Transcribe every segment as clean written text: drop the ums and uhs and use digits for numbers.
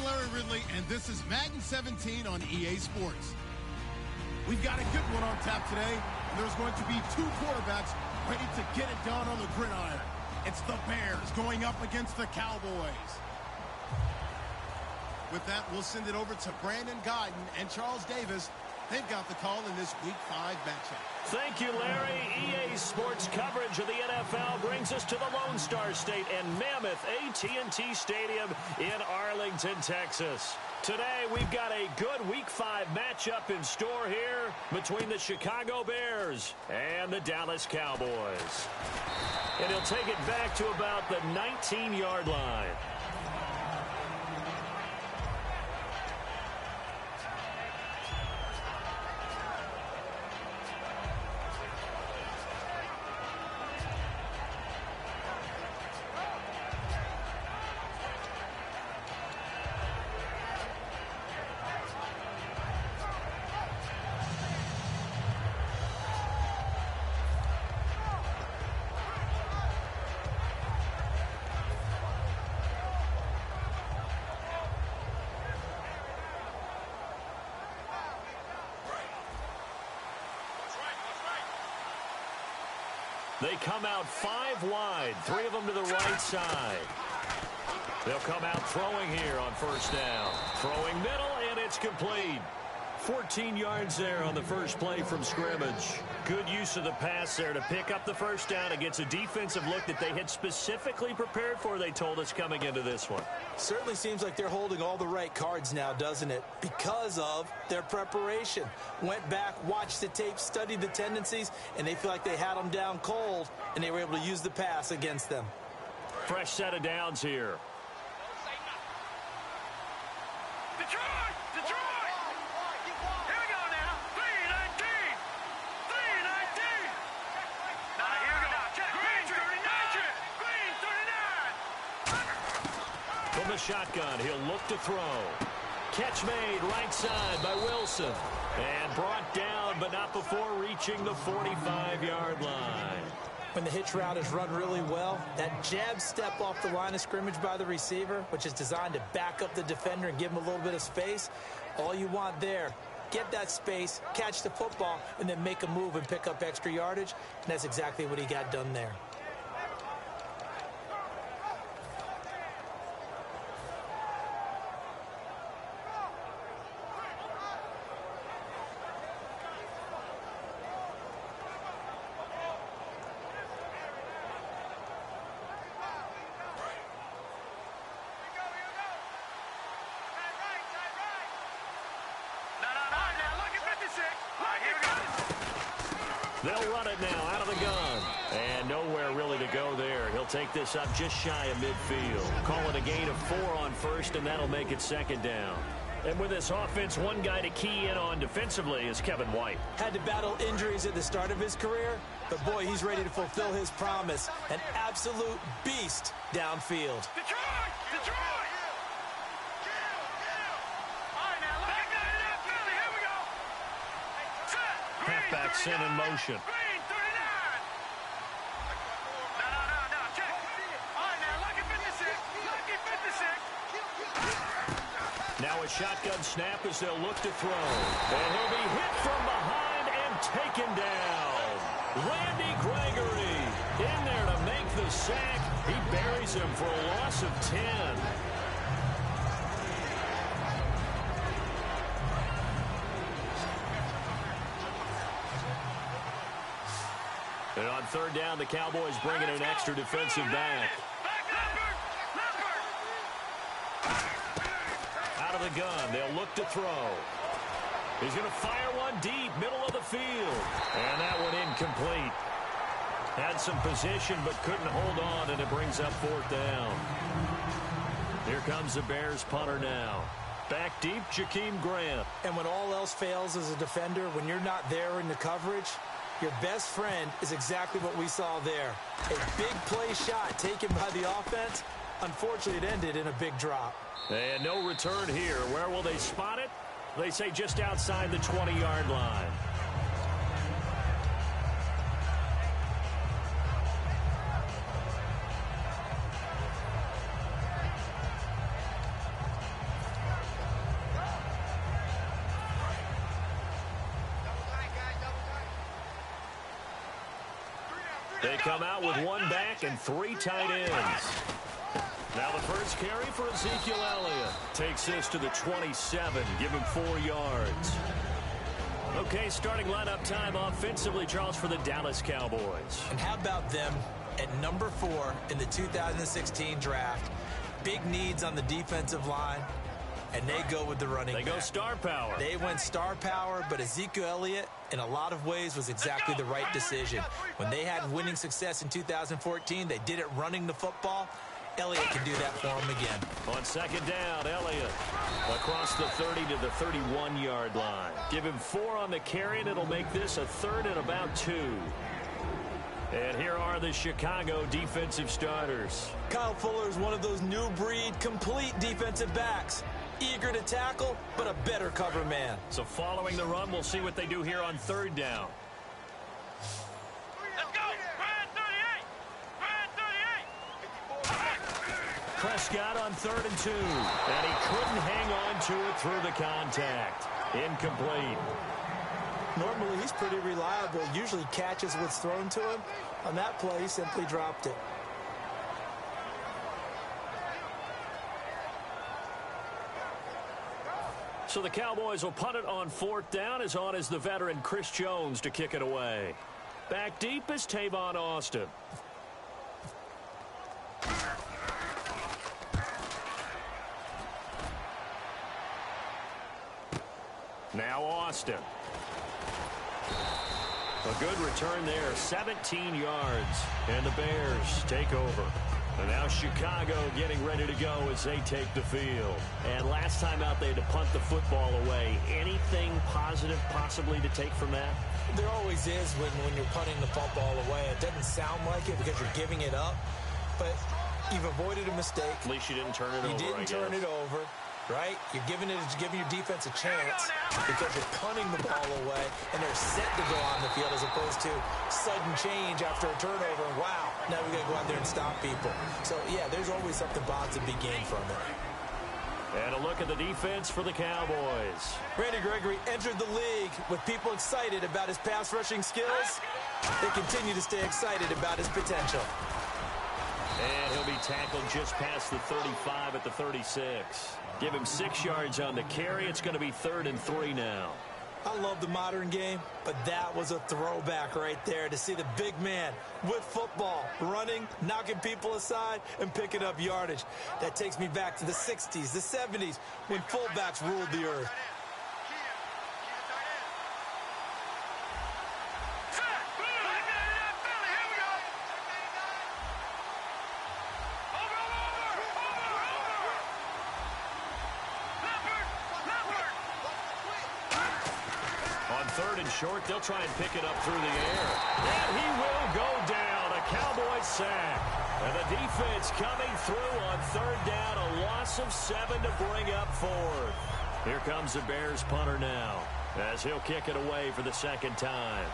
Larry Ridley, and this is Madden 17 on EA Sports. We've got a good one on tap today, and there's going to be two quarterbacks ready to get it done on the gridiron. It's the Bears going up against the Cowboys. With that, we'll send it over to Brandon Guyton and Charles Davis. They've got the call in this Week 5 matchup. Thank you, Larry. EA Sports coverage of the NFL brings us to the Lone Star State and Mammoth AT&T Stadium in Arlington, Texas. Today, we've got a good Week 5 matchup in store here between the Chicago Bears and the Dallas Cowboys. And he'll take it back to about the 19-yard line. They come out 5 wide, 3 of them to the right side. They'll come out throwing here on first down. Throwing middle, and it's complete. 14 yards there on the first play from scrimmage. Good use of the pass there to pick up the first down against a defensive look that they had specifically prepared for, they told us, coming into this one. Certainly seems like they're holding all the right cards now, doesn't it? Because of their preparation. Went back, watched the tape, studied the tendencies, and they feel like they had them down cold, and they were able to use the pass against them. Fresh set of downs here. The shotgun, he'll look to throw. Catch made right side by Wilson. And brought down, but not before reaching the 45-yard line. When the hitch route is run really well, that jab step off the line of scrimmage by the receiver, which is designed to back up the defender and give him a little bit of space, all you want there, get that space, catch the football, and then make a move and pick up extra yardage. And that's exactly what he got done there. They'll run it now out of the gun. And nowhere really to go there. He'll take this up just shy of midfield. Call it a gain of 4 on first, and that'll make it second down. And with this offense, one guy to key in on defensively is Kevin White. Had to battle injuries at the start of his career, but boy, he's ready to fulfill his promise. An absolute beast downfield. Detroit! Detroit! Halfback sent in motion. Green, 39. No. Check. All right, now, lucky 56. Lucky 56. Now a shotgun snap as they'll look to throw. And he'll be hit from behind and taken down. Randy Gregory in there to make the sack. He buries him for a loss of 10. And on third down, the Cowboys bring in an extra defensive back. Out of the gun, they'll look to throw. He's going to fire one deep, middle of the field. And that one incomplete. Had some position, but couldn't hold on, and it brings up fourth down. Here comes the Bears punter now. Back deep, Jakeem Grant. And when all else fails as a defender, when you're not there in the coverage, your best friend is exactly what we saw there. A big play shot taken by the offense. Unfortunately, it ended in a big drop. And no return here. Where will they spot it? They say just outside the 20-yard line. They come out with one back and 3 tight ends. Now the first carry for Ezekiel Elliott. Takes this to the 27. Give him 4 yards. Okay, starting lineup time offensively, Charles, for the Dallas Cowboys. And how about them at number 4 in the 2016 draft? Big needs on the defensive line, and they go with the running back. They go star power. They went star power, but Ezekiel Elliott, in a lot of ways, was exactly the right decision. When they had winning success in 2014, they did it running the football. Elliott can do that for him again. On second down, Elliott across the 30 to the 31-yard line. Give him 4 on the carry, and it'll make this a 3rd and about 2. And here are the Chicago defensive starters. Kyle Fuller is one of those new breed, complete defensive backs. Eager to tackle, but a better cover man. So following the run, we'll see what they do here on 3rd down. Let's go! Brand 38! Brand 38! Prescott on 3rd and 2. And he couldn't hang on to it through the contact. Incomplete. Normally, he's pretty reliable. Usually catches what's thrown to him. On that play, he simply dropped it. So the Cowboys will punt it on 4th down. As on is the veteran Chris Jones to kick it away. Back deep is Tavon Austin. Now Austin. A good return there, 17 yards. And the Bears take over. And now Chicago getting ready to go as they take the field. And last time out they had to punt the football away. Anything positive possibly to take from that? There always is when you're punting the football away. It doesn't sound like it because you're giving it up. But you've avoided a mistake. At least you didn't turn it over, You didn't turn it over. Right? You're giving your defense a chance because you're punting the ball away and they're set to go on the field as opposed to sudden change after a turnover. And wow, now we got to go out there and stop people. So, yeah, there's always something positive to be gained from it. And a look at the defense for the Cowboys. Randy Gregory entered the league with people excited about his pass rushing skills. They continue to stay excited about his potential. And he'll be tackled just past the 35 at the 36. Give him 6 yards on the carry. It's going to be 3rd and 3 now. I love the modern game, but that was a throwback right there to see the big man with football, running, knocking people aside, and picking up yardage. That takes me back to the 60s, the 70s, when fullbacks ruled the earth. Short, they'll try and pick it up through the air. And he will go down. A Cowboy sack. And the defense coming through on 3rd down. A loss of 7 to bring up 4th. Here comes the Bears punter now as he'll kick it away for the 2nd time.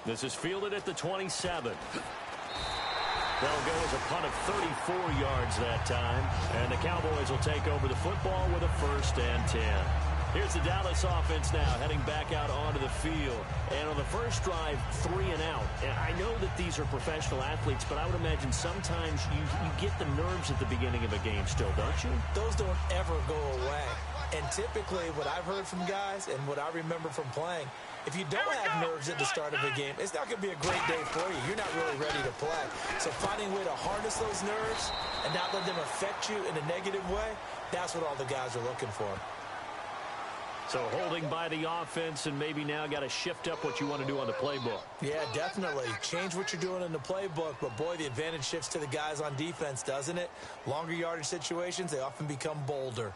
This is fielded at the 27. They'll go as a punt of 34 yards that time. And the Cowboys will take over the football with a 1st and 10. Here's the Dallas offense now heading back out onto the field. And on the first drive, 3 and out. And I know that these are professional athletes, but I would imagine sometimes you get the nerves at the beginning of a game still, don't you? Those don't ever go away. And typically what I've heard from guys and what I remember from playing, if you don't have nerves at the start of a game, it's not going to be a great day for you. You're not really ready to play. So finding a way to harness those nerves and not let them affect you in a negative way, that's what all the guys are looking for. So holding by the offense and maybe now got to shift up what you want to do on the playbook. Yeah, definitely. Change what you're doing in the playbook, but boy, the advantage shifts to the guys on defense, doesn't it? Longer yardage situations, they often become bolder.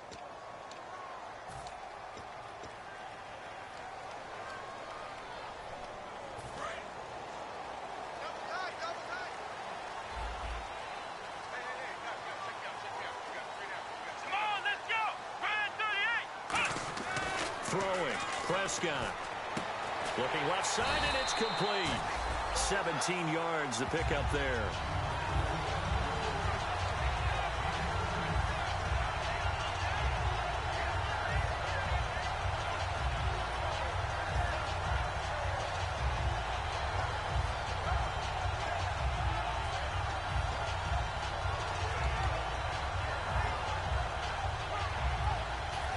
Throwing, Prescott. Looking left side, and it's complete. 17 yards to pick up there.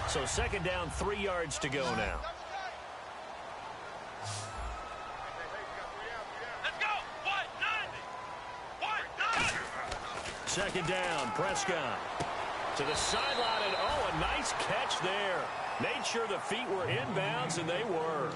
So second down, 3 yards to go now. Let's go. 190. Second down, Prescott. To the sideline, and oh, a nice catch there. Made sure the feet were inbounds, and they were.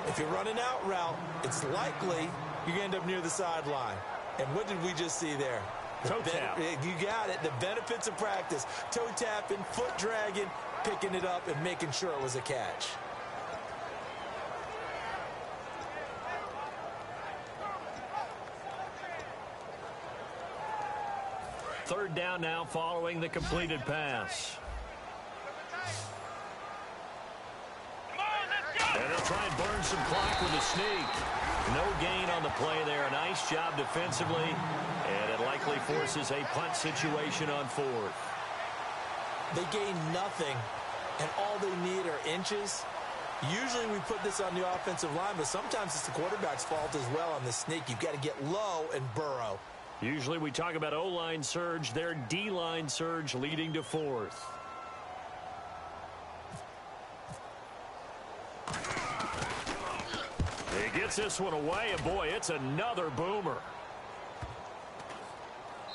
If you're running out route, it's likely you're going to end up near the sideline. And what did we just see there? Toe tap. You got it. The benefits of practice. Toe tapping, foot dragging, picking it up, and making sure it was a catch. Third down now following the completed pass. And they'll try and burn some clock with a sneak. No gain on the play there. A nice job defensively. And it likely forces a punt situation on fourth. They gain nothing, and all they need are inches. Usually we put this on the offensive line, but sometimes it's the quarterback's fault as well on the sneak. You've got to get low and burrow. Usually we talk about O-line surge. Their D-line surge leading to fourth. He gets this one away, and boy, it's another boomer.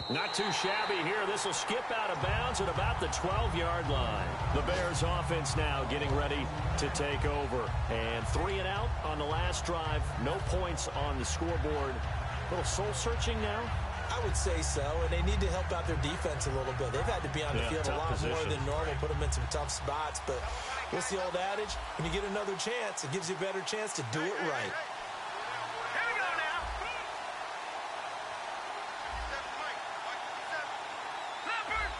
Not too shabby here. This will skip out of bounds at about the 12-yard line. The Bears offense now getting ready to take over. And 3 and out on the last drive. No points on the scoreboard. A little soul-searching now. I would say so, and they need to help out their defense a little bit. They've had to be on the field a lot more than normal, put them in some tough spots. But what's the old adage? When you get another chance, it gives you a better chance to do it right. Here we go now. Leopard.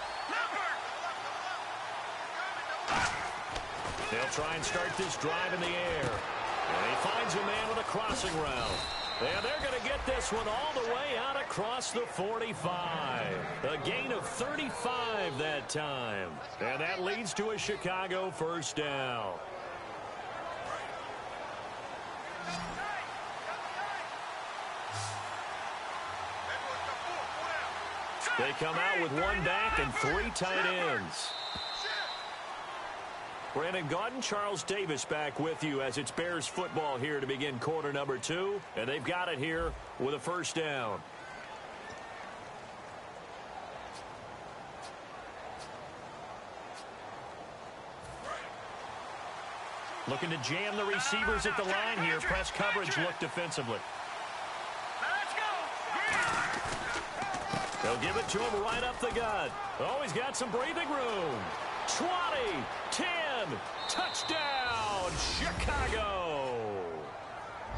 They'll try and start this drive in the air. And he finds a man with a crossing route. And they're going to get this one all the way out across the 45. A gain of 35 that time. And that leads to a Chicago first down. They come out with 1 back and 3 tight ends. Brandon Gaudin, Charles Davis back with you as it's Bears football here to begin quarter number 2. And they've got it here with a first down. Looking to jam the receivers at the line here. Press coverage look defensively. They'll give it to him right up the gut. Oh, he's got some breathing room. 20, 10, touchdown, Chicago.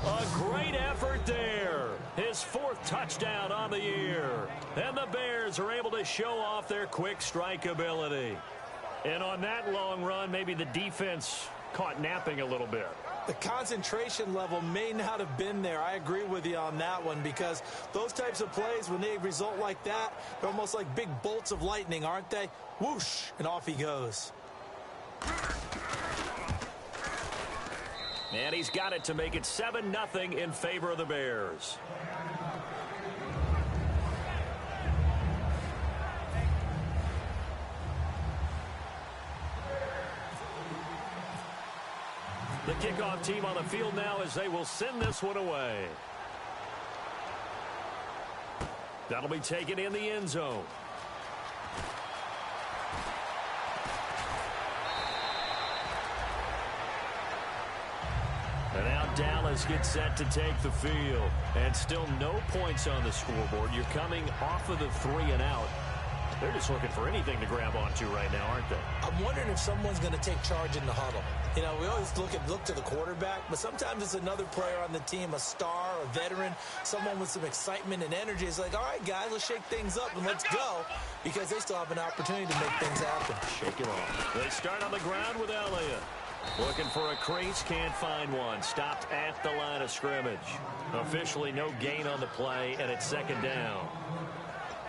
A great effort there. His 4th touchdown on the year. And the Bears are able to show off their quick strike ability. And on that long run, maybe the defense caught napping a little bit. The concentration level may not have been there. I agree with you on that one, because those types of plays, when they result like that, they're almost like big bolts of lightning, aren't they? Whoosh, and off he goes. And he's got it to make it 7-0 in favor of the Bears. The kickoff team on the field now as they will send this one away. That'll be taken in the end zone. And now Dallas gets set to take the field. And still no points on the scoreboard. You're coming off of the 3 and out. They're just looking for anything to grab onto right now, aren't they? I'm wondering if someone's going to take charge in the huddle. You know, we always look to the quarterback, but sometimes it's another player on the team, a star, a veteran, someone with some excitement and energy. It's like, all right, guys, let's shake things up and let's go, because they still have an opportunity to make things happen. Shake it off. They start on the ground with Elliott. Looking for a crease, can't find one. Stopped at the line of scrimmage. Officially no gain on the play, and it's second down.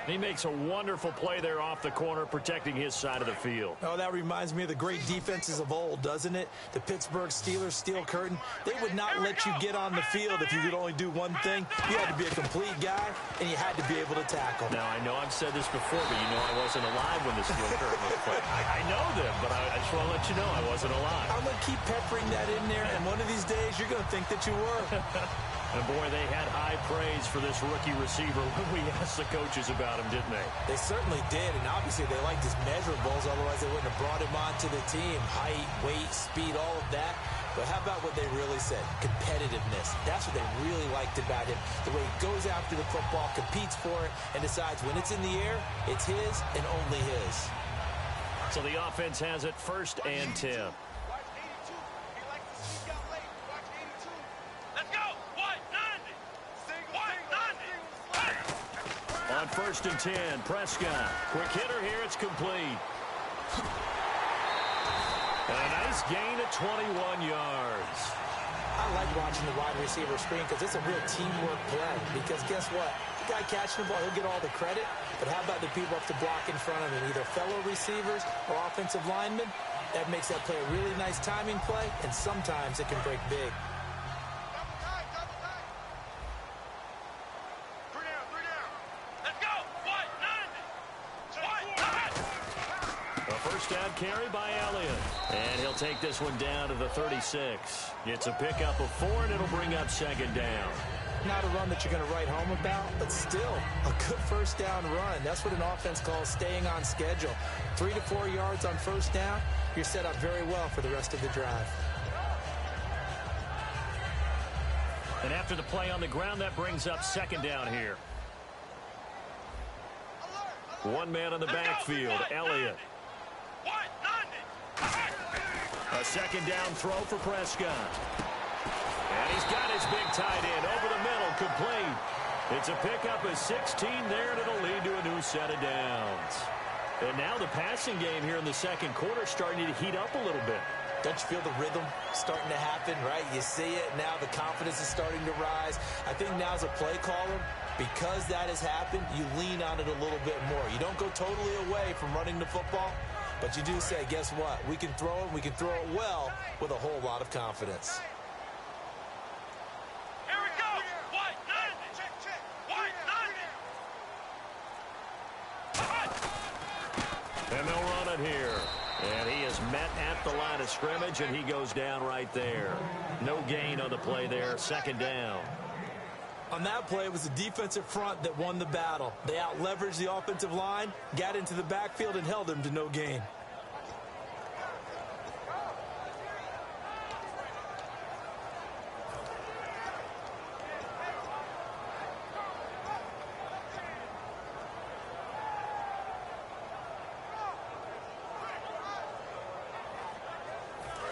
He makes a wonderful play there off the corner, protecting his side of the field. Oh, that reminds me of the great defenses of old, doesn't it? The Pittsburgh Steelers steel curtain. They would not let you get on the field if you could only do one thing. You had to be a complete guy, and you had to be able to tackle. Now, I know I've said this before, but you know I wasn't alive when the steel curtain was played. I know them, but I just want to let you know I wasn't alive. I'm going to keep peppering that in there, and one of these days you're going to think that you were. And, boy, they had high praise for this rookie receiver when we asked the coaches about him, didn't they? They certainly did, and obviously they liked his measurables, otherwise they wouldn't have brought him onto the team. Height, weight, speed, all of that. But how about what they really said? Competitiveness. That's what they really liked about him. The way he goes after the football, competes for it, and decides when it's in the air, it's his and only his. So the offense has it 1st and 10. On 1st and 10, Prescott. Quick hitter here, it's complete. And a nice gain of 21 yards. I like watching the wide receiver screen because it's a real teamwork play. Because guess what? The guy catching the ball, he'll get all the credit. But how about the people up to block in front of him, either fellow receivers or offensive linemen? That makes that play a really nice timing play, and sometimes it can break big. Down carry by Elliott. And he'll take this one down to the 36. It's a pickup of 4, and it'll bring up 2nd down. Not a run that you're going to write home about, but still a good 1st down run. That's what an offense calls staying on schedule. 3 to 4 yards on 1st down, you're set up very well for the rest of the drive. And after the play on the ground, that brings up 2nd down here. One man on the backfield, Elliott. A 2nd down throw for Prescott. And he's got his big tight end over the middle, complete. It's a pickup of 16 there, and it'll lead to a new set of downs. And now the passing game here in the 2nd quarter starting to heat up a little bit. Don't you feel the rhythm starting to happen, right? You see it, now the confidence is starting to rise. I think now as a play caller, because that has happened, you lean on it a little bit more. You don't go totally away from running the football, but you do say, guess what? We can throw it, we can throw it well with a whole lot of confidence. Here we go! White, nine! Check, check! White, nine! And they'll run it here. And he is met at the line of scrimmage, and he goes down right there. No gain on the play there, 2nd down. On that play, it was the defensive front that won the battle. They out-leveraged the offensive line, got into the backfield, and held him to no gain.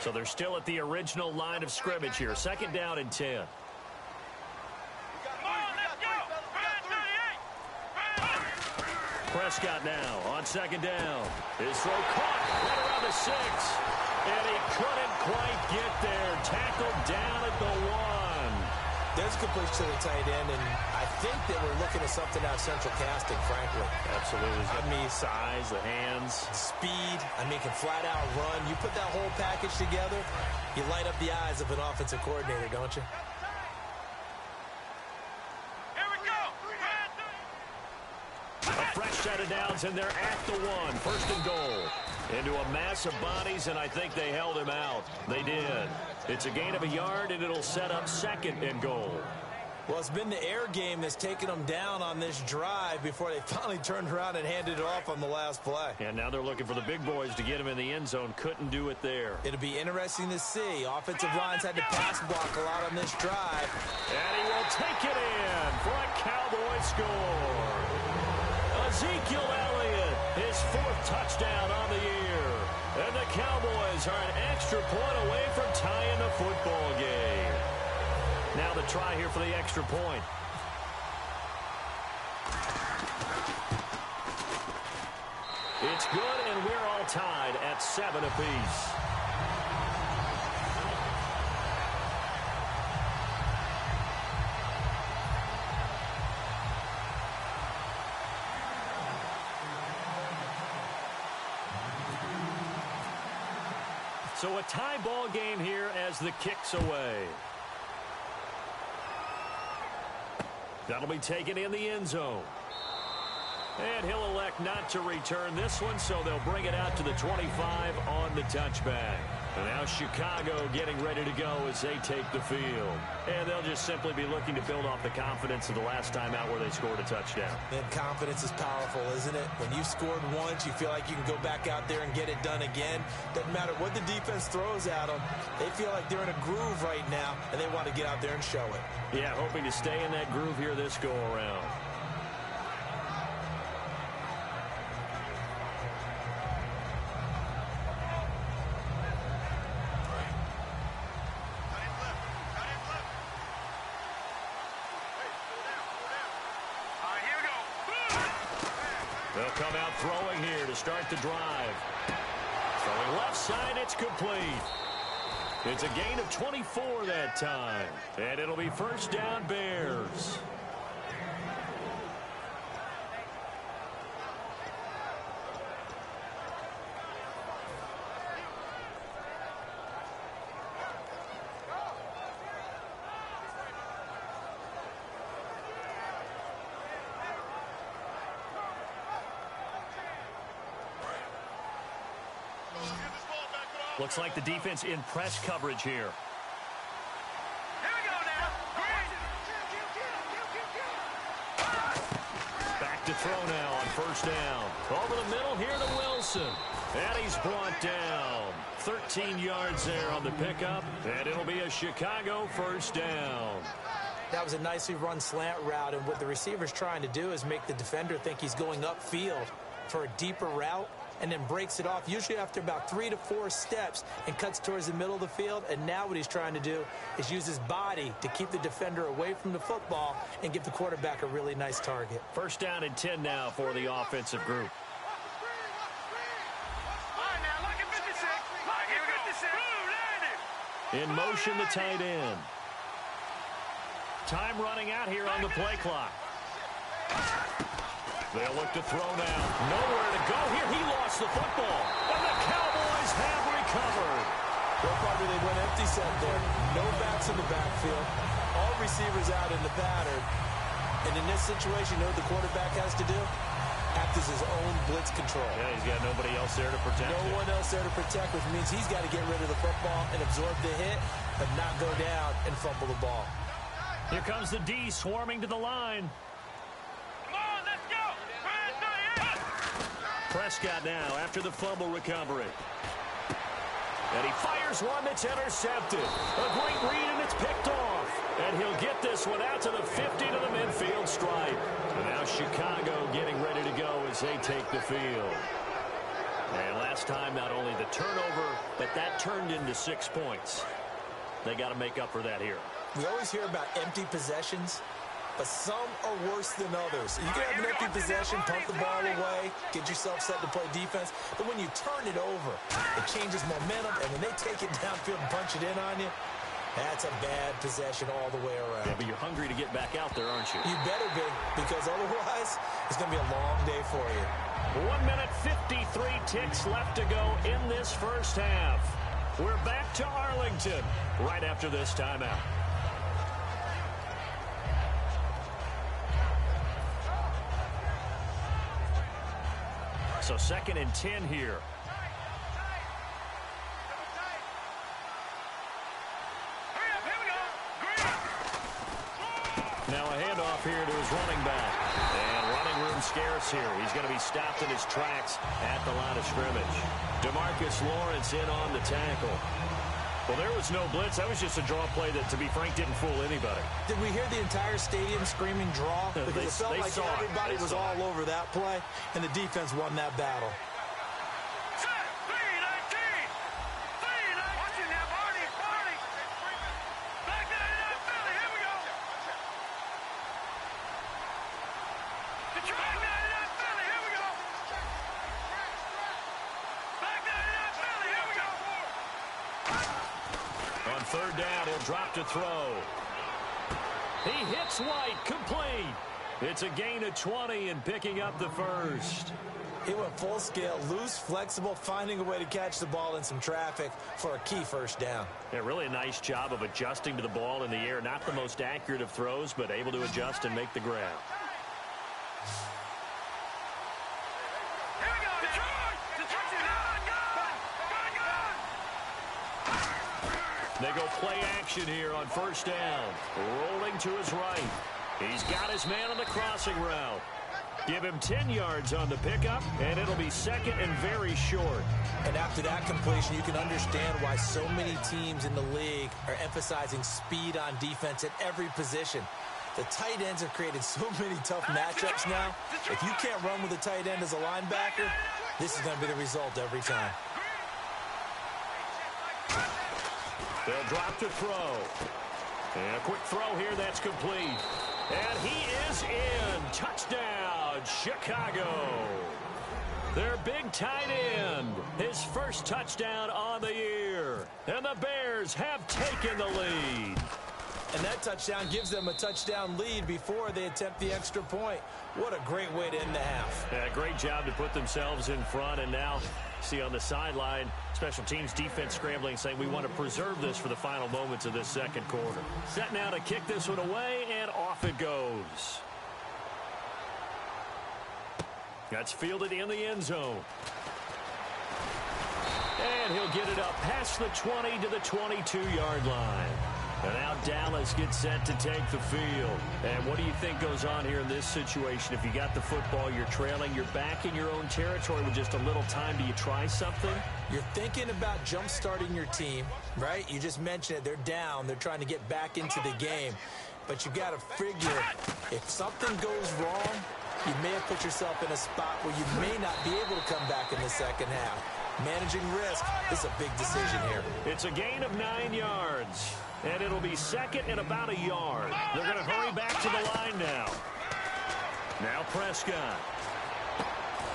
So they're still at the original line of scrimmage here. 2nd down and 10. Prescott now on 2nd down. His throw caught right around the 6. And he couldn't quite get there. Tackled down at the 1. There's completion to the tight end, and I think that we're looking at something out of central casting, frankly. Absolutely. I mean, size, the hands. Speed. I mean, can flat out run. You put that whole package together, you light up the eyes of an offensive coordinator, don't you? Fresh set of downs, and they're at the 1. 1st and goal. Into a mass of bodies, and I think they held him out. They did. It's a gain of a yard, and it'll set up 2nd and goal. Well, it's been the air game that's taken them down on this drive before they finally turned around and handed it off on the last play. And now they're looking for the big boys to get him in the end zone. Couldn't do it there. It'll be interesting to see. Offensive lines had to pass block a lot on this drive. And he will take it in for a Cowboy score. Ezekiel Elliott, his 4th touchdown on the year. And the Cowboys are an extra point away from tying the football game. Now the try here for the extra point. It's good, and we're all tied at 7 apiece. So a tie ball game here as the kick's away. That'll be taken in the end zone. And he'll elect not to return this one, so they'll bring it out to the 25 on the touchback. And now Chicago getting ready to go as they take the field. And they'll just simply be looking to build off the confidence of the last time out where they scored a touchdown. And confidence is powerful, isn't it? When you scored once, you feel like you can go back out there and get it done again. Doesn't matter what the defense throws at them. They feel like they're in a groove right now, and they want to get out there and show it. Yeah, hoping to stay in that groove here this go-around. They'll come out throwing here to start the drive. Throwing left side, it's complete. It's a gain of 24 that time. And it'll be first down Bears. Looks like the defense in press coverage here. Here we go now. Back to throw now on first down. Over the middle here to Wilson. And he's brought down. 13 yards there on the pickup. And it'll be a Chicago first down. That was a nicely run slant route, and what the receiver's trying to do is make the defender think he's going upfield for a deeper route, and then breaks it off, usually after about 3 to 4 steps, and cuts towards the middle of the field. And now what he's trying to do is use his body to keep the defender away from the football and give the quarterback a really nice target. First down and 10 now for the offensive group. All right, now, look at 56. Look at 56. In motion, the tight end. Time running out here on the play clock. They'll look to throw now. Nowhere to go here. He lost the football. And the Cowboys have recovered. Well, probably they went empty set there. No backs in the backfield. All receivers out in the pattern. And in this situation, you know what the quarterback has to do? Act as his own blitz control. Yeah, he's got nobody else there to protect him. No one else there to protect, which means he's got to get rid of the football and absorb the hit, but not go down and fumble the ball. Here comes the D swarming to the line. Prescott now after the fumble recovery. And he fires one that's intercepted. A great read, and it's picked off. And he'll get this one out to the 50 to the midfield stripe. And now Chicago getting ready to go as they take the field. And last time, not only the turnover, but that turned into 6 points. They got to make up for that here. We always hear about empty possessions, but some are worse than others. You can have an empty possession, pump the ball away, get yourself set to play defense, but when you turn it over, it changes momentum, and when they take it downfield and punch it in on you, that's a bad possession all the way around. Yeah, but you're hungry to get back out there, aren't you? You better be, because otherwise, it's going to be a long day for you. 1 minute, 53 ticks left to go in this first half. We're back to Arlington right after this timeout. So 2nd and 10 here. Now a handoff here to his running back. And running room scarce here. He's going to be stopped in his tracks at the line of scrimmage. DeMarcus Lawrence in on the tackle. Well, there was no blitz. That was just a draw play that, to be frank, didn't fool anybody. Did we hear the entire stadium screaming draw? Because it felt like everybody was all over that play, and the defense won that battle. Third down, he'll drop to throw. He hits White, complete. It's a gain of 20 and picking up the first. He went full scale, loose, flexible, finding a way to catch the ball in some traffic for a key first down. Yeah, really a nice job of adjusting to the ball in the air. Not the most accurate of throws, but able to adjust and make the grab. They go play action here on first down. Rolling to his right. He's got his man on the crossing route. Give him 10 yards on the pickup, and it'll be second and very short. And after that completion, you can understand why so many teams in the league are emphasizing speed on defense at every position. The tight ends have created so many tough matchups now. If you can't run with a tight end as a linebacker, this is going to be the result every time. They'll drop to throw. And a quick throw here that's complete. And he is in. Touchdown, Chicago. Their big tight end. His first touchdown on the year. And the Bears have taken the lead. And that touchdown gives them a touchdown lead before they attempt the extra point. What a great way to end the half. Yeah, great job to put themselves in front. And now, see on the sideline, special teams defense scrambling, saying we want to preserve this for the final moments of this second quarter. Set now to kick this one away, and off it goes. That's fielded in the end zone. And he'll get it up past the 20 to the 22-yard line. And now Dallas gets set to take the field. And what do you think goes on here in this situation? If you got the football, you're trailing, you're back in your own territory with just a little time. Do you try something? You're thinking about jump-starting your team, right? You just mentioned it. They're down. They're trying to get back into the game. But you got to figure if something goes wrong, you may have put yourself in a spot where you may not be able to come back in the second half. Managing risk is a big decision here. It's a gain of 9 yards. And it'll be second and about a yard. They're going to hurry back to the line now. Now Prescott.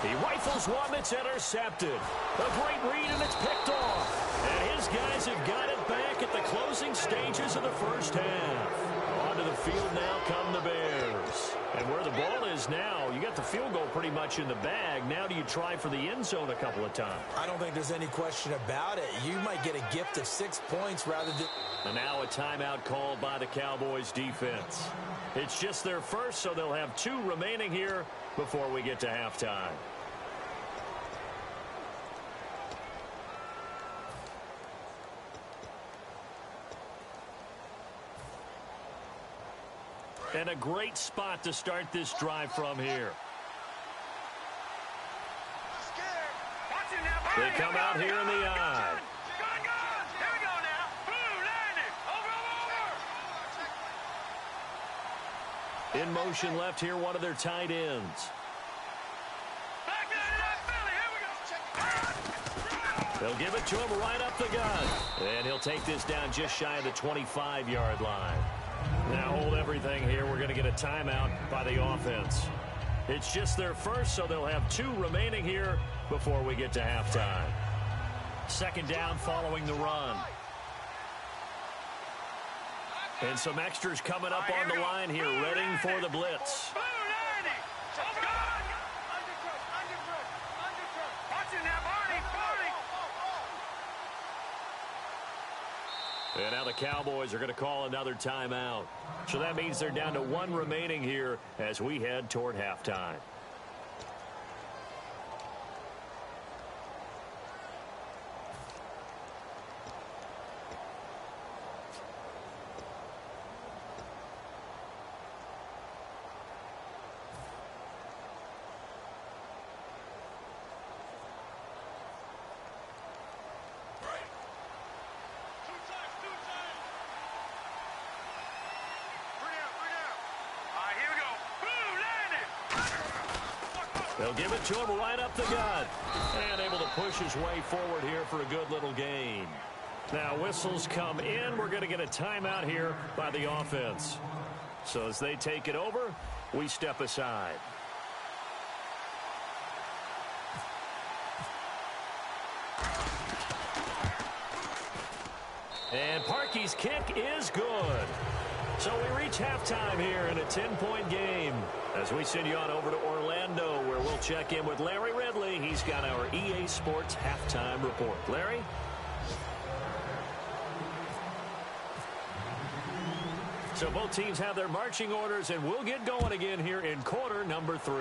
He rifles one that's intercepted. A great read, and it's picked off. And his guys have got it back at the closing stages of the first half. Onto the field now come the Bears. And where the ball is now, you got the field goal pretty much in the bag. Now do you try for the end zone a couple of times? I don't think there's any question about it. You might get a gift of 6 points rather than... And now a timeout called by the Cowboys defense. It's just their first, so they'll have 2 remaining here before we get to halftime. And a great spot to start this drive from here. They come out here in the eye. In motion left here, one of their tight ends. They'll give it to him right up the gut. And he'll take this down just shy of the 25-yard line. Now hold everything here. We're going to get a timeout by the offense. It's just their first, so they'll have 2 remaining here before we get to halftime. Second down following the run. And some extras coming up on the line here, ready for the blitz. And now the Cowboys are going to call another timeout. So that means they're down to 1 remaining here as we head toward halftime. They'll give it to him right up the gut. And able to push his way forward here for a good little gain. Now whistles come in. We're going to get a timeout here by the offense. So as they take it over, we step aside. And Parkey's kick is good. So we reach halftime here in a 10-point game as we send you on over to Orlando, where we'll check in with Larry Ridley. He's got our EA Sports halftime report. Larry? So both teams have their marching orders, and we'll get going again here in quarter number 3.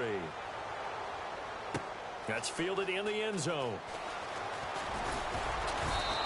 That's fielded in the end zone.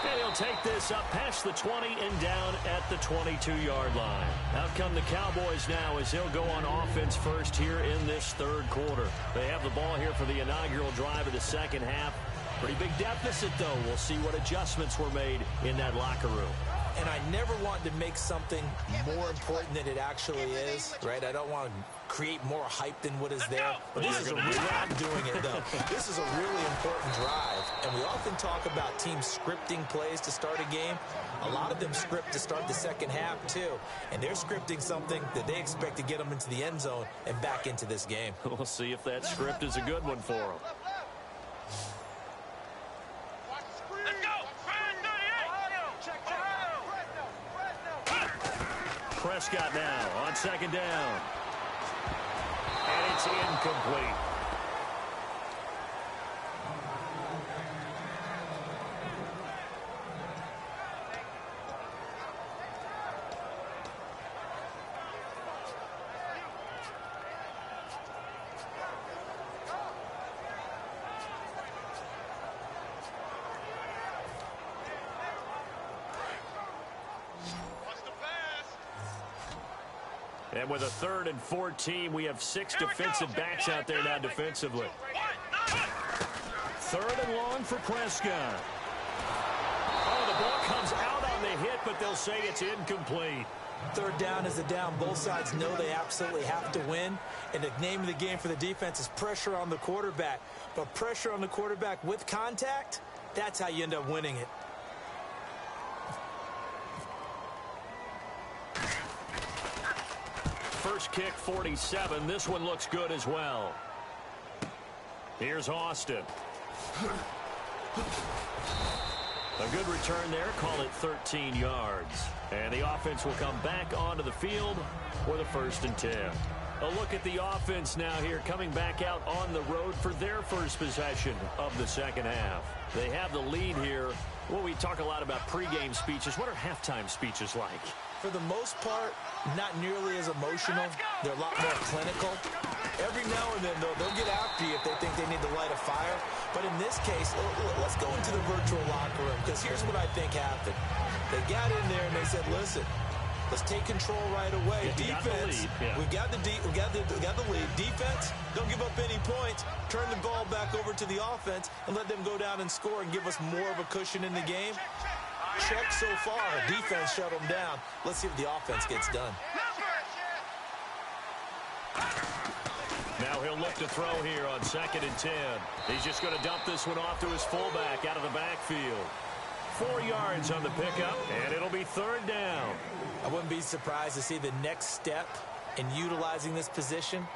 And he'll take this up past the 20 and down at the 22-yard line. Out come the Cowboys now as they'll go on offense first here in this third quarter. They have the ball here for the inaugural drive of the second half. Pretty big deficit, though. We'll see what adjustments were made in that locker room. And I never want to make something more important than it actually is, right? I don't want to create more hype than what is there. But this is a real I'm doing it, though. This is a really important drive. And we often talk about teams scripting plays to start a game. A lot of them script to start the second half, too. And they're scripting something that they expect to get them into the end zone and back into this game. We'll see if that script is a good one for them. Prescott now on second down. And it's incomplete. And with a 3rd and 14, we have 6 defensive backs out there now defensively. 3rd and long for Prescott. Oh, the ball comes out on the hit, but they'll say it's incomplete. 3rd down is a down. Both sides know they absolutely have to win. And the name of the game for the defense is pressure on the quarterback. But pressure on the quarterback with contact, that's how you end up winning it. First kick, 47. This one looks good as well. Here's Austin. A good return there. Call it 13 yards. And the offense will come back onto the field for the 1st and 10. A look at the offense now here, coming back out on the road for their first possession of the second half. They have the lead here. Well, we talk a lot about pregame speeches. What are halftime speeches like? For the most part, not nearly as emotional. They're a lot more clinical. Every now and then, though, they'll get after you if they think they need to light a fire. But in this case, let's go into the virtual locker room, because here's what I think happened. They got in there and they said, listen, let's take control right away. Defense, we got the lead. Defense, don't give up any points. Turn the ball back over to the offense and let them go down and score and give us more of a cushion in the game. Check so far. Defense shut them down. Let's see if the offense gets done. Now he'll look to throw here on 2nd and 10. He's just going to dump this one off to his fullback out of the backfield. 4 yards on the pickup, and it'll be 3rd down. I wouldn't be surprised to see the next step in utilizing this position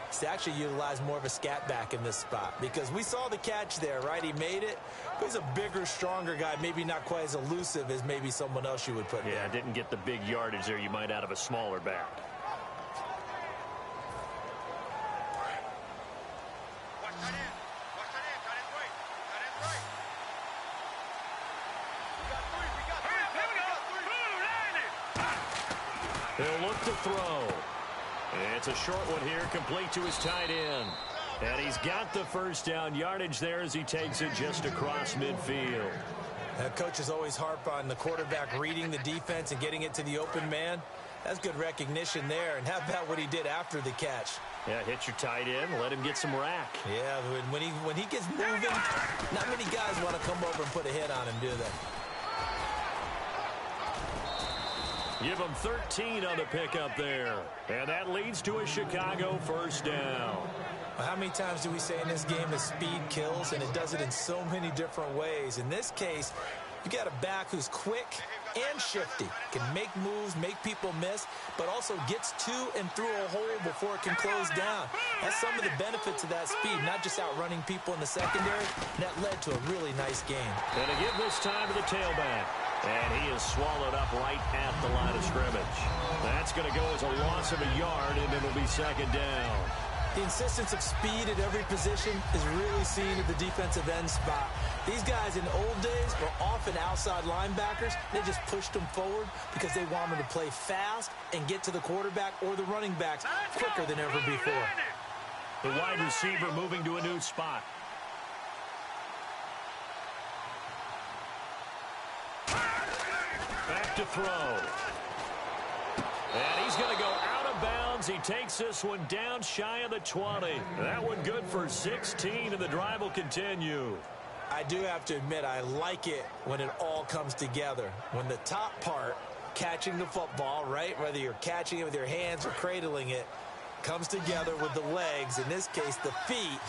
is to actually utilize more of a scat back in this spot, because we saw the catch there, right? He made it. But he's a bigger, stronger guy, maybe not quite as elusive as maybe someone else you would put there. Yeah, didn't get the big yardage there you might out of a smaller back. He'll look to throw. It's a short one here, complete to his tight end. And he's got the 1st down yardage there as he takes it just across midfield. Coaches always harp on the quarterback reading the defense and getting it to the open man. That's good recognition there. And how about what he did after the catch? Yeah, hit your tight end, let him get some rack. Yeah, when he gets moving, not many guys want to come over and put a hit on him, do they? Give him 13 on the pickup there. And that leads to a Chicago 1st down. Well, how many times do we say in this game that speed kills, and it does it in so many different ways? In this case, you got a back who's quick and shifty, can make moves, make people miss, but also gets to and through a hole before it can close down. That's some of the benefits of that speed, not just outrunning people in the secondary. And that led to a really nice game. And to give this time to the tailback. And he is swallowed up right at the line of scrimmage. That's That's going to go as a loss of a yard, and it'll be second down. The insistence of speed at every position is really seen at the defensive end spot. These guys in the old days were often outside linebackers. They just pushed them forward because they wanted to play fast and get to the quarterback or the running backs quicker than ever before. The wide receiver moving to a new spot. Back to throw. And he's going to go out of bounds. He takes this one down shy of the 20. That one good for 16, and the drive will continue. I do have to admit, I like it when it all comes together. When the top part, catching the football, right, whether you're catching it with your hands or cradling it, comes together with the legs, in this case the feet,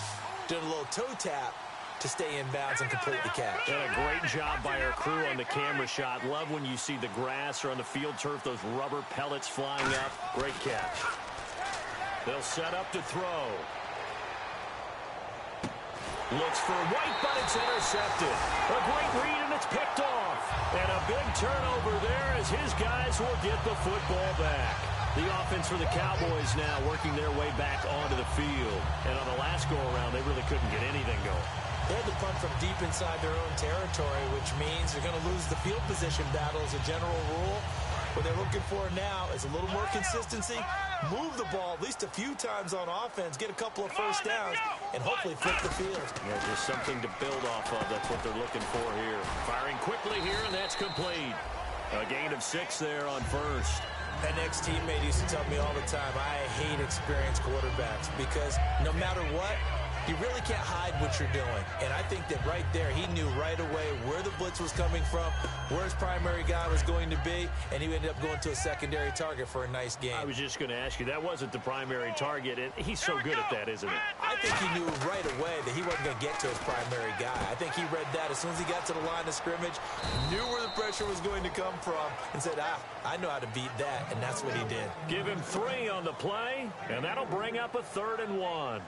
doing a little toe tap to stay in bounds and complete the catch. And a great job by our crew on the camera shot. Love when you see the grass or on the field turf, those rubber pellets flying up. Great catch. They'll set up to throw. Looks for White, but it's intercepted. A great read, and it's picked off. And a big turnover there as his guys will get the football back. The offense for the Cowboys now working their way back onto the field. And on the last go-around, they really couldn't get anything going. They had to punt from deep inside their own territory, which means they're going to lose the field position battle as a general rule. What they're looking for now is a little more consistency, move the ball at least a few times on offense, get a couple of first downs, and hopefully flip the field. Yeah, just something to build off of. That's what they're looking for here. Firing quickly here, and that's complete. A gain of 6 there on first. An ex-teammate used to tell me all the time, I hate experienced quarterbacks because no matter what, you really can't hide what you're doing. And I think that right there, he knew right away where the blitz was coming from, where his primary guy was going to be, and he ended up going to a secondary target for a nice game. I was just going to ask you, that wasn't the primary target, and he's so good at that, isn't he? I think he knew right away that he wasn't going to get to his primary guy. I think he read that as soon as he got to the line of scrimmage, knew where the pressure was going to come from, and said, I know how to beat that, and that's what he did. Give him 3 on the play, and that'll bring up a 3rd and 1.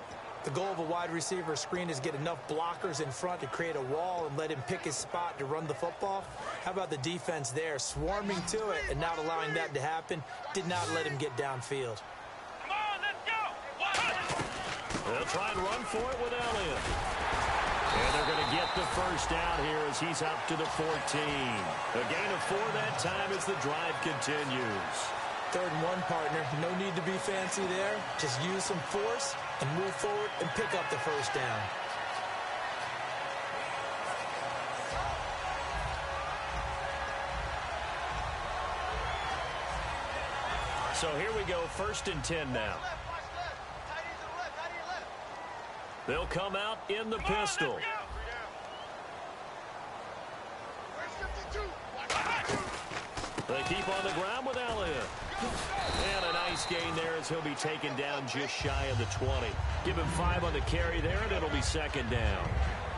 The goal of a wide receiver screen is get enough blockers in front to create a wall and let him pick his spot to run the football. How about the defense there, swarming to it and not allowing that to happen? Did not let him get downfield. Come on, let's go. They'll try and run for it with Elliott. And they're going to get the first down here as he's up to the 14. A gain of 4 that time as the drive continues. 3rd and 1, partner. No need to be fancy there. Just use some force and move forward and pick up the first down. So here we go, 1st and 10 now. They'll come out in the pistol. They keep on the ground with Elliott. And a nice gain there as he'll be taken down just shy of the 20. Give him 5 on the carry there, and it'll be 2nd down.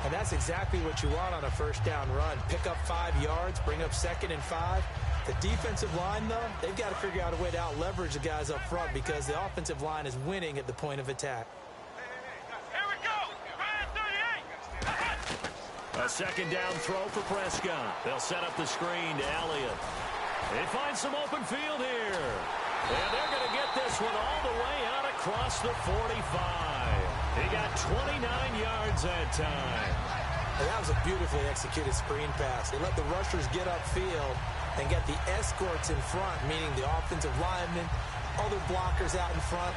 And that's exactly what you want on a first down run. Pick up 5 yards, bring up 2nd and 5. The defensive line, though, they've got to figure out a way to out-leverage the guys up front because the offensive line is winning at the point of attack. Here we go. Ryan 38. A 2nd down throw for Prescott. They'll set up the screen to Elliott. They find some open field here. And they're going to get this one all the way out across the 45. He got 29 yards that time. And that was a beautifully executed screen pass. They let the rushers get upfield and get the escorts in front, meaning the offensive linemen, other blockers out in front,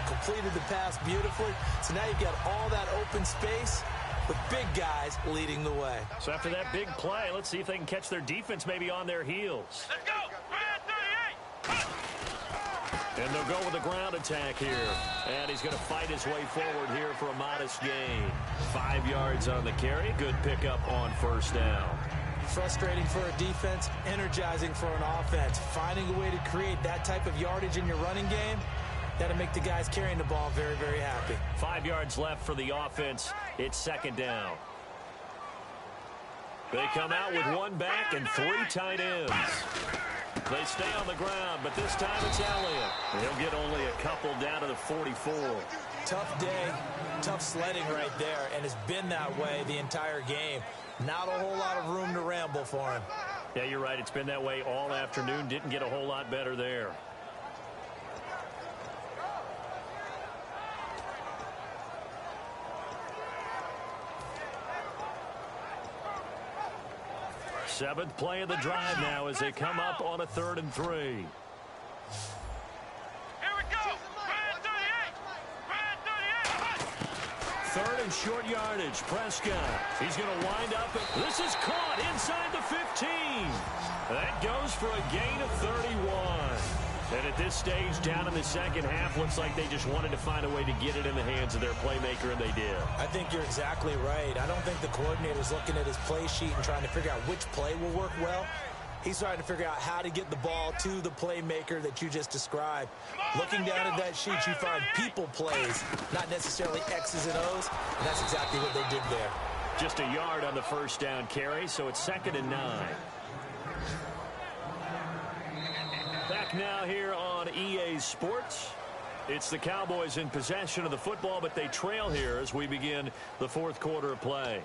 completed the pass beautifully. So now you've got all that open space with big guys leading the way. So after that big play, let's see if they can catch their defense maybe on their heels. Let's go. Ryan 38. And they'll go with a ground attack here. And he's going to fight his way forward here for a modest gain. 5 yards on the carry. Good pickup on 1st down. Frustrating for a defense, energizing for an offense. Finding a way to create that type of yardage in your running game, that'll make the guys carrying the ball very, very happy. 5 yards left for the offense. It's 2nd down. They come out with 1 back and 3 tight ends. They stay on the ground, but this time it's Elliott. He'll get only a couple down to the 44. Tough day, tough sledding right there, and it's been that way the entire game. Not a whole lot of room to ramble for him. Yeah, you're right. It's been that way all afternoon. Didn't get a whole lot better there. 7th play of the drive now as they come up on a 3rd and 3. Here we go. Brad 38. Brad 38. 3rd and short yardage. Prescott. He's going to wind up. This is caught inside the 15. That goes for a gain of 31. And at this stage, down in the second half, looks like they just wanted to find a way to get it in the hands of their playmaker, and they did. I think you're exactly right. I don't think the coordinator's looking at his play sheet and trying to figure out which play will work well. He's trying to figure out how to get the ball to the playmaker that you just described. Looking down at that sheet, you find people plays, not necessarily X's and O's, and that's exactly what they did there. Just a yard on the first down carry, so it's 2nd and 9. Back now here on EA Sports. It's the Cowboys in possession of the football, but they trail here as we begin the 4th quarter of play.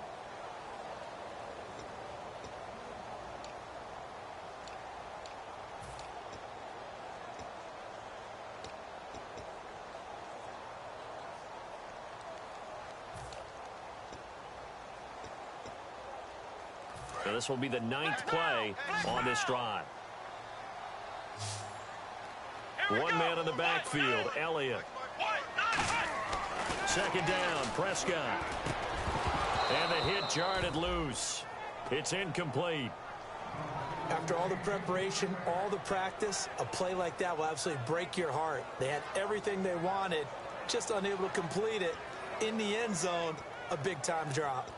So this will be the 9th play on this drive. One man in the backfield, Elliott. 2nd down, Prescott. And the hit jarred it loose. It's incomplete. After all the preparation, all the practice, a play like that will absolutely break your heart. They had everything they wanted, just unable to complete it. In the end zone, a big-time drop.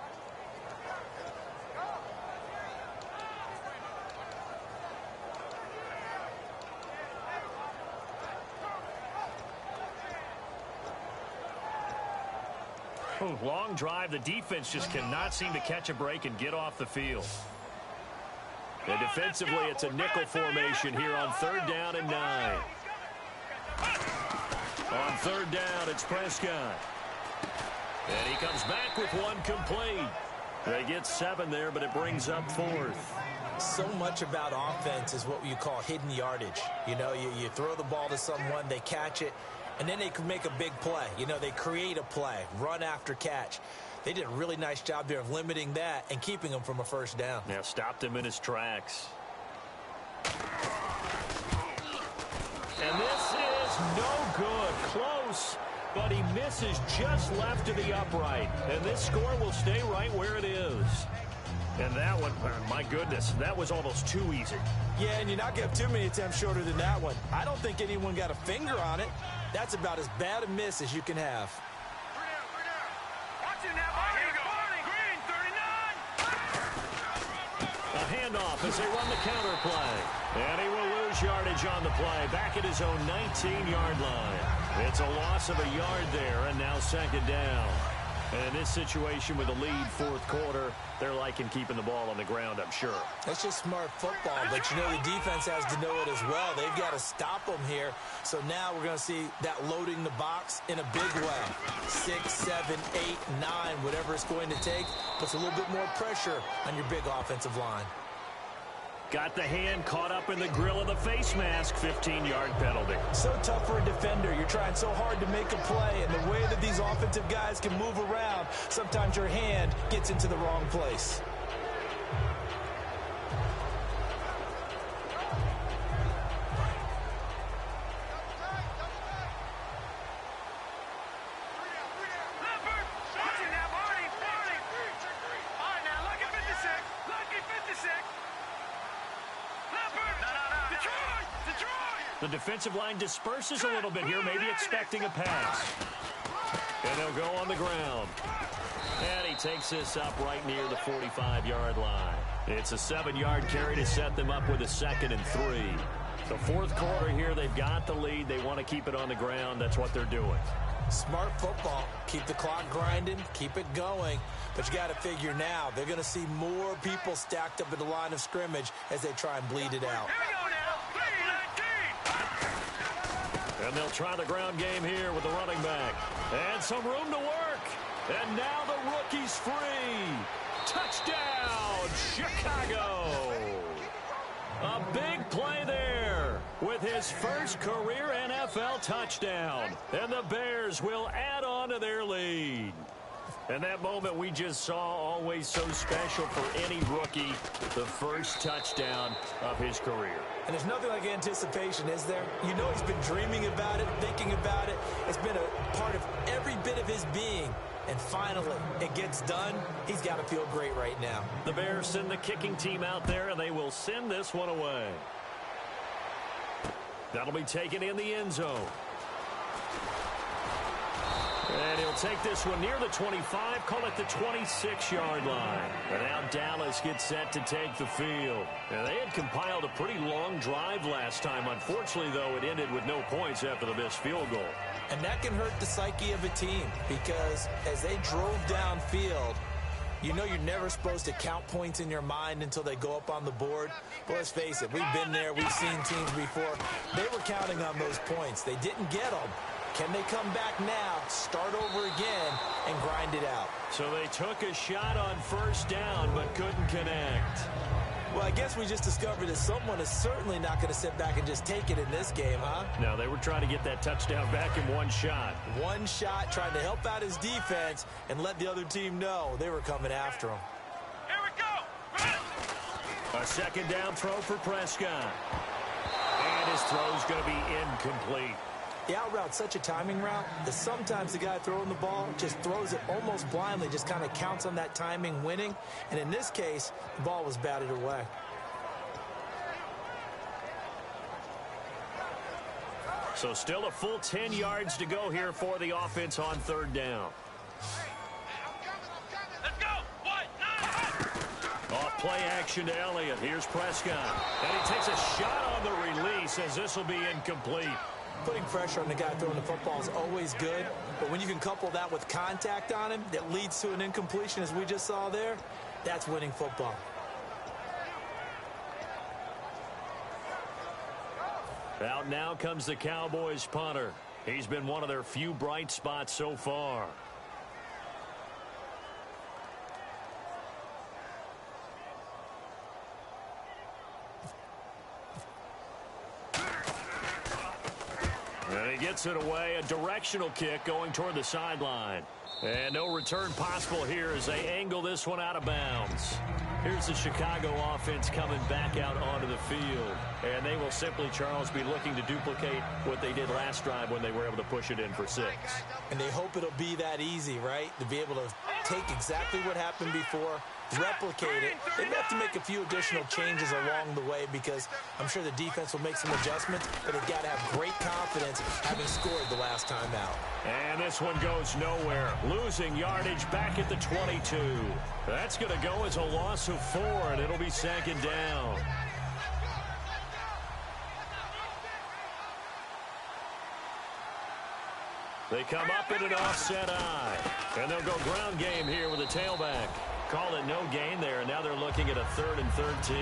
Long drive. The defense just cannot seem to catch a break and get off the field. And defensively, it's a nickel formation here on 3rd down and 9. On 3rd down, it's Prescott. And he comes back with one complete. They get 7 there, but it brings up 4th. So much about offense is what you call hidden yardage. You know, you throw the ball to someone, they catch it, and then they can make a big play. You know, they create a play, run after catch. They did a really nice job there of limiting that and keeping him from a first down. Now stopped him in his tracks. And this is no good. Close, but he misses just left of the upright. And this score will stay right where it is. And that one, my goodness, that was almost too easy. Yeah, and you're not going to have too many attempts shorter than that one. I don't think anyone got a finger on it. That's about as bad a miss as you can have. Watch it now, Barney. Here we go. Green, 39. A handoff as they run the counter play. And he will lose yardage on the play. Back at his own 19-yard line. It's a loss of a yard there, and now 2nd down. And in this situation with the lead 4th quarter, they're liking keeping the ball on the ground, I'm sure. That's just smart football, but you know the defense has to know it as well. They've got to stop them here. So now we're going to see that loading the box in a big way. 6, 7, 8, 9, whatever it's going to take, puts a little bit more pressure on your big offensive line. Got the hand caught up in the grill of the face mask. 15-yard penalty. So tough for a defender. You're trying so hard to make a play, and the way that these offensive guys can move around, sometimes your hand gets into the wrong place. The defensive line disperses a little bit here, maybe expecting a pass. And they'll go on the ground. And he takes this up right near the 45-yard line. It's a 7-yard carry to set them up with a 2nd and 3. The 4th quarter here, they've got the lead. They want to keep it on the ground. That's what they're doing. Smart football. Keep the clock grinding, keep it going. But you got to figure now, they're going to see more people stacked up at the line of scrimmage as they try and bleed it out. Here we go now. 3-19. And they'll try the ground game here with the running back. And some room to work. And now the rookie's free. Touchdown, Chicago. A big play there with his first career NFL touchdown. And the Bears will add on to their lead. And that moment we just saw, always so special for any rookie, the first touchdown of his career. And there's nothing like anticipation, is there? You know he's been dreaming about it, thinking about it. It's been a part of every bit of his being. And finally, it gets done. He's got to feel great right now. The Bears send the kicking team out there, and they will send this one away. That'll be taken in the end zone. And he'll take this one near the 25, call it the 26-yard line. And now Dallas gets set to take the field. And they had compiled a pretty long drive last time. Unfortunately, though, it ended with no points after the missed field goal. And that can hurt the psyche of a team because as they drove downfield, you know you're never supposed to count points in your mind until they go up on the board. But let's face it, we've been there. We've seen teams before. They were counting on those points. They didn't get them. Can they come back now, start over again, and grind it out? So they took a shot on first down but couldn't connect. Well, I guess we just discovered that someone is certainly not going to sit back and just take it in this game, huh? No, they were trying to get that touchdown back in one shot. One shot, trying to help out his defense and let the other team know they were coming after him. Here we go. A second down throw for Prescott. And his throw's going to be incomplete. The out route's such a timing route that sometimes the guy throwing the ball just throws it almost blindly, just kind of counts on that timing winning. And in this case, the ball was batted away. So still a full 10 yards to go here for the offense on third down. Let's go. What? Off play action to Elliott. Here's Prescott. And he takes a shot on the release as this will be incomplete. Putting pressure on the guy throwing the football is always good, but when you can couple that with contact on him that leads to an incompletion, as we just saw there, that's winning football. Out now comes the Cowboys punter. He's been one of their few bright spots so far. And he gets it away, a directional kick going toward the sideline. And no return possible here as they angle this one out of bounds. Here's the Chicago offense coming back out onto the field. And they will simply, Charles, be looking to duplicate what they did last drive when they were able to push it in for 6. And they hope it'll be that easy, right? To be able to take exactly what happened before, replicate it. They may have to make a few additional changes along the way because I'm sure the defense will make some adjustments, but they've got to have great confidence having scored the last time out. And this one goes nowhere. Losing yardage back at the 22. That's going to go as a loss of 4, and it'll be second down. They come up in an offset eye. And they'll go ground game here with a tailback. Call it no gain there, and now they're looking at a 3rd and 13.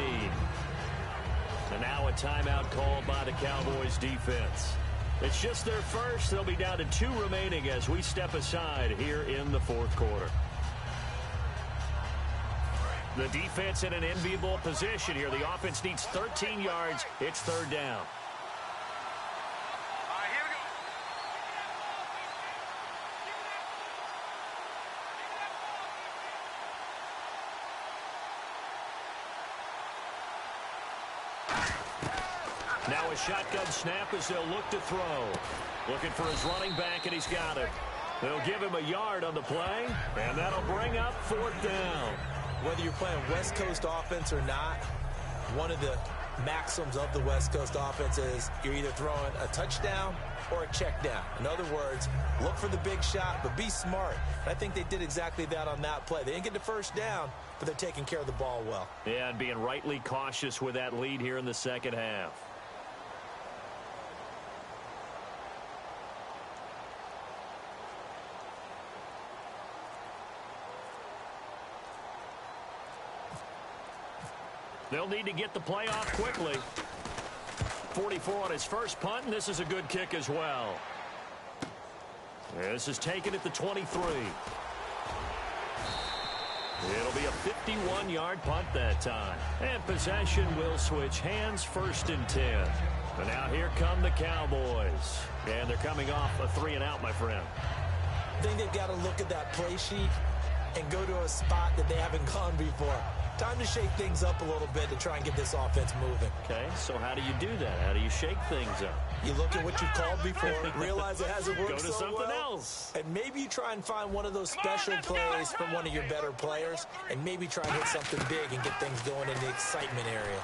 And now a timeout called by the Cowboys defense. It's just their first. They'll be down to 2 remaining as we step aside here in the 4th quarter. The defense in an enviable position here. The offense needs 13 yards. It's 3rd down. Now a shotgun snap as they'll look to throw. Looking for his running back, and he's got it. They'll give him a yard on the play, and that'll bring up 4th down. Whether you're playing West Coast offense or not, one of the maxims of the West Coast offense is you're either throwing a touchdown or a check down. In other words, look for the big shot, but be smart. And I think they did exactly that on that play. They didn't get the first down, but they're taking care of the ball well. Yeah, and being rightly cautious with that lead here in the second half. They'll need to get the play off quickly. 44 on his first punt, and this is a good kick as well. This is taken at the 23. It'll be a 51-yard punt that time. And possession will switch hands, 1st and 10. And now here come the Cowboys. And they're coming off a 3-and-out, my friend. I think they've got to look at that play sheet and go to a spot that they haven't gone before. Time to shake things up a little bit to try and get this offense moving. Okay, so how do you do that? How do you shake things up? You look at what you've called before, realize it hasn't worked Go to so something well, else. and maybe you try and find one of those special plays from one of your better players, and maybe try and hit something big and get things going in the excitement area.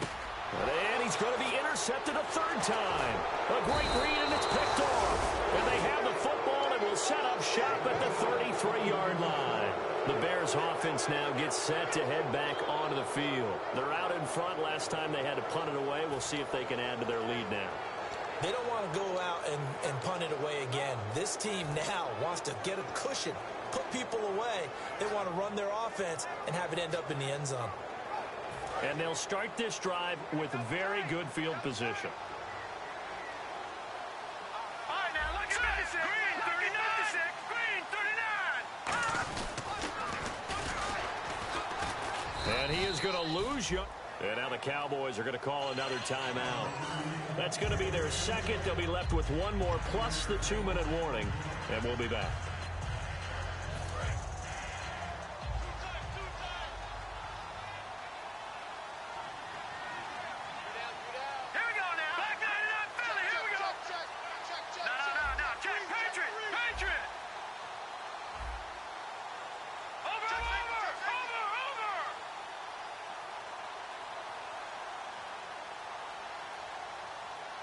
And he's going to be intercepted a third time. A great read, and it's picked off. And they have the football and will set up shop at the 33-yard line. The Bears offense now gets set to head back onto the field. They're out in front. Last time they had to punt it away. We'll see if they can add to their lead now. They don't want to go out and punt it away again. This team now wants to get a cushion, put people away. They want to run their offense and have it end up in the end zone. And they'll start this drive with very good field position. All right, now look at this. Green 39. Green 39. And he is going to lose you. And now the Cowboys are going to call another timeout. That's going to be their second. They'll be left with one more plus the 2-minute warning. And we'll be back. Here we go now. Black 99 Philly. Here we go. No. Check. Patriot. Over.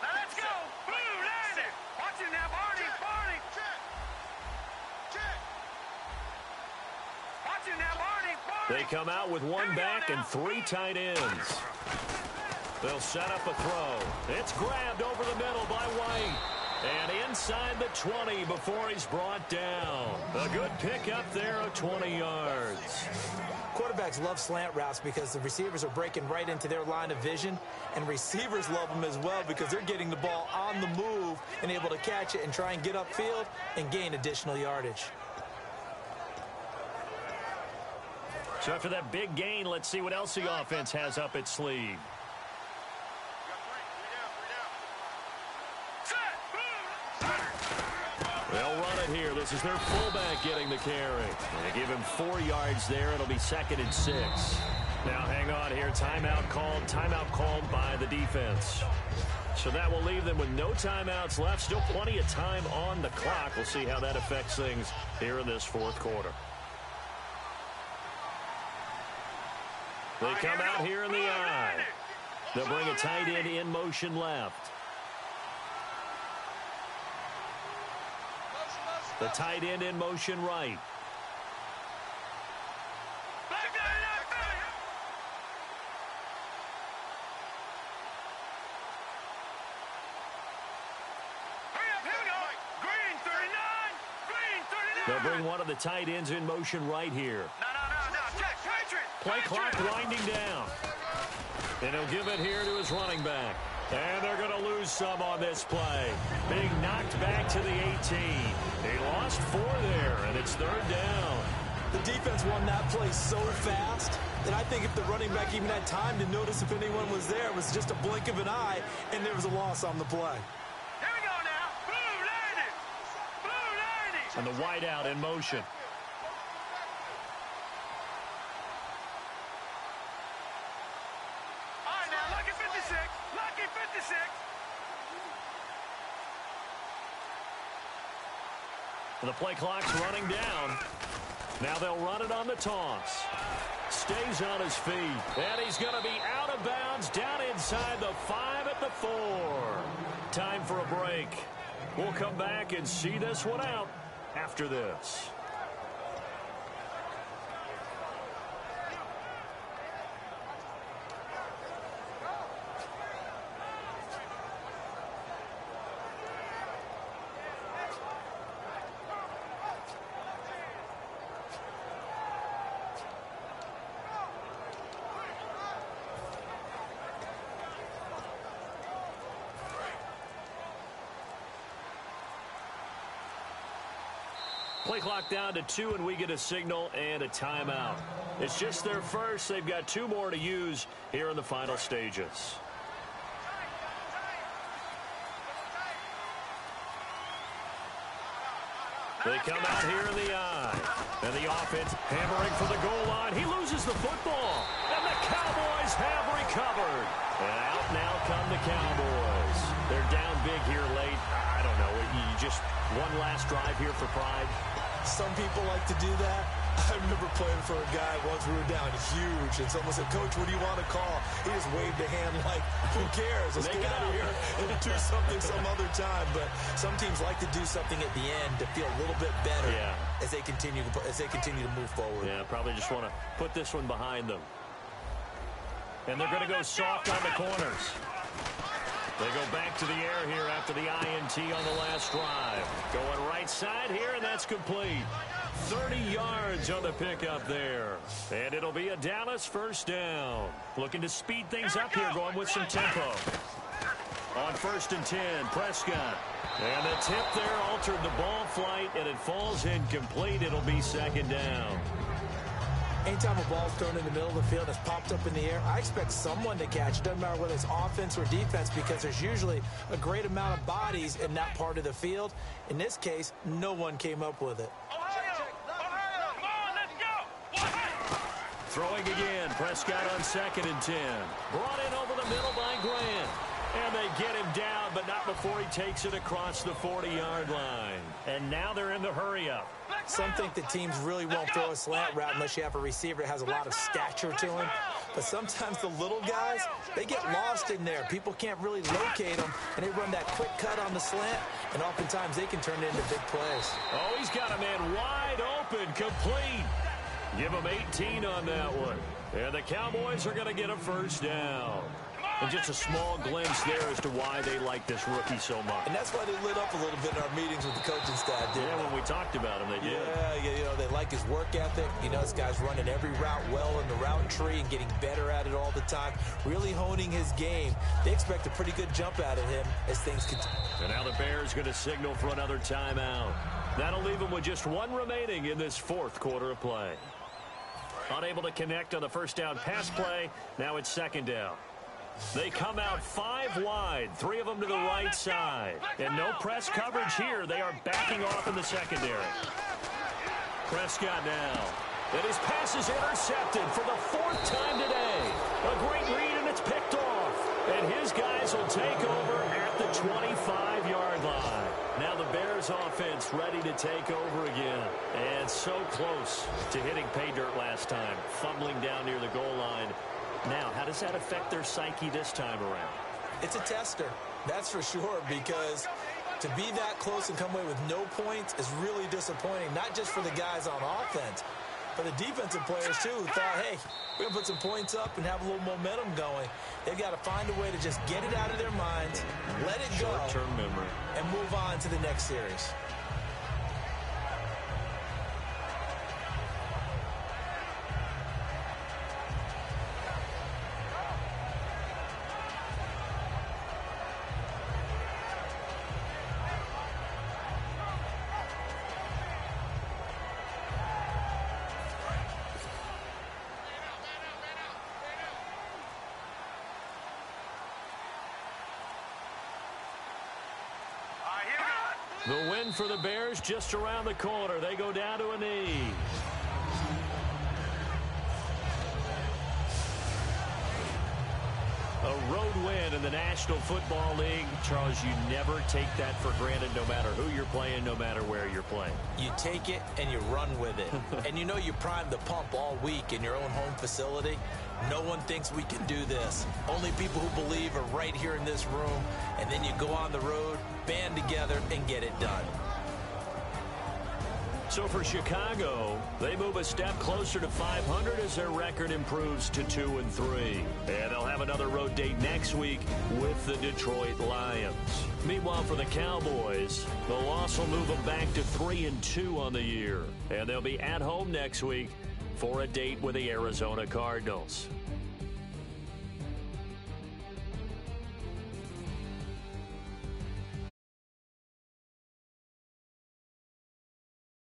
Now let's go. Blue landed. Watch him now, Barney. Watch him now, Barney. They come out with one back and 3 tight ends. They'll set up a throw. It's grabbed over the middle by White. And inside the 20 before he's brought down. A good pickup there of 20 yards. Quarterbacks love slant routes because the receivers are breaking right into their line of vision, and receivers love them as well because they're getting the ball on the move and able to catch it and try and get upfield and gain additional yardage. So after that big gain, let's see what else the offense has up its sleeve. They'll run it here. This is their fullback getting the carry. They give him 4 yards there. It'll be 2nd and 6. Now hang on here. Timeout called by the defense. So that will leave them with no timeouts left. Still plenty of time on the clock. We'll see how that affects things here in this 4th quarter. They come out here in the eye. They'll bring a tight end in motion left. The tight end in motion right. They'll bring one of the tight ends in motion right here. Play clock winding down. And he'll give it here to his running back. And they're going to lose some on this play. Being knocked back to the 18. They lost 4 there, and it's 3rd down. The defense won that play so fast that I think if the running back even had time to notice if anyone was there, it was just a blink of an eye, and there was a loss on the play. Here we go now. Blue landed. And the wideout in motion. All right, now, lucky 56. Lucky 56. The play clock's running down. Now they'll run it on the toss. Stays on his feet. And he's going to be out of bounds down inside the 5 at the 4. Time for a break. We'll come back and see this one out after this. Play clock down to 2, and we get a signal and a timeout. It's just their first. They've got 2 more to use here in the final stages. They come out here in the eye. And the offense hammering for the goal line. He loses the football. And the Cowboys have recovered. And out now come the Cowboys. They're down big here late. I don't know. You just one last drive here for pride. Some people like to do that. I remember playing for a guy once. We were down huge, and someone said, "Coach, what do you want to call?" He just waved a hand like, "Who cares? Let's get out of here and do something some other time." But some teams like to do something at the end to feel a little bit better as they continue to move forward. Yeah, probably just want to put this one behind them. And they're going to go soft on the corners. They go back to the air here after the INT on the last drive. Going right side here, and that's complete. 30 yards on the pickup there. And it'll be a Dallas first down. Looking to speed things up here, going with some tempo. On 1st and 10, Prescott. And the tip there altered the ball flight, and it falls incomplete. It'll be 2nd down. Anytime a ball's thrown in the middle of the field and it's popped up in the air, I expect someone to catch it. Doesn't matter whether it's offense or defense, because there's usually a great amount of bodies in that part of the field. In this case, no one came up with it. Throwing again, Prescott on 2nd and 10. Brought in over the middle by Grant. And they get him down, but not before he takes it across the 40-yard line. And now they're in the hurry-up. Some think the teams really won't throw a slant route unless you have a receiver that has a lot of stature to him. But sometimes the little guys, they get lost in there. People can't really locate them, and they run that quick cut on the slant, and oftentimes they can turn it into big plays. Oh, he's got a man wide open, complete. Give him 18 on that one. And the Cowboys are going to get a first down. And just a small glimpse there as to why they like this rookie so much. And that's why they lit up a little bit in our meetings with the coaching staff, didn't they? When we talked about him, they did. Yeah, you know, they like his work ethic. You know, this guy's running every route well in the route tree and getting better at it all the time, really honing his game. They expect a pretty good jump out of him as things continue. And now the Bears going to signal for another timeout. That'll leave them with just one remaining in this 4th quarter of play. Unable to connect on the first down pass play. Now it's 2nd down. They come out 5 wide, 3 of them to the right side. And no press coverage here. They are backing off in the secondary. Prescott now. And his pass is intercepted for the 4th time today. A great read, and it's picked off. And his guys will take over at the 25-yard line. Now the Bears offense ready to take over again. And so close to hitting pay dirt last time. Fumbling down near the goal line. Now, how does that affect their psyche this time around? It's a tester, that's for sure, because to be that close and come away with no points is really disappointing, not just for the guys on offense, but the defensive players, too, who thought, hey, we're going to put some points up and have a little momentum going. They've got to find a way to just get it out of their minds, let it go, short-term memory, and move on to the next series. The win for the Bears just around the corner. They go down to a knee. A road win in the National Football League. Charles, you never take that for granted no matter who you're playing, no matter where you're playing. You take it and you run with it. And you know you primed the pump all week in your own home facility. No one thinks we can do this. Only people who believe are right here in this room. And then you go on the road, band together, and get it done. So for Chicago, they move a step closer to 500 as their record improves to 2-3. And they'll have another road date next week with the Detroit Lions. Meanwhile, for the Cowboys, the loss will move them back to 3-2 on the year. And they'll be at home next week for a date with the Arizona Cardinals.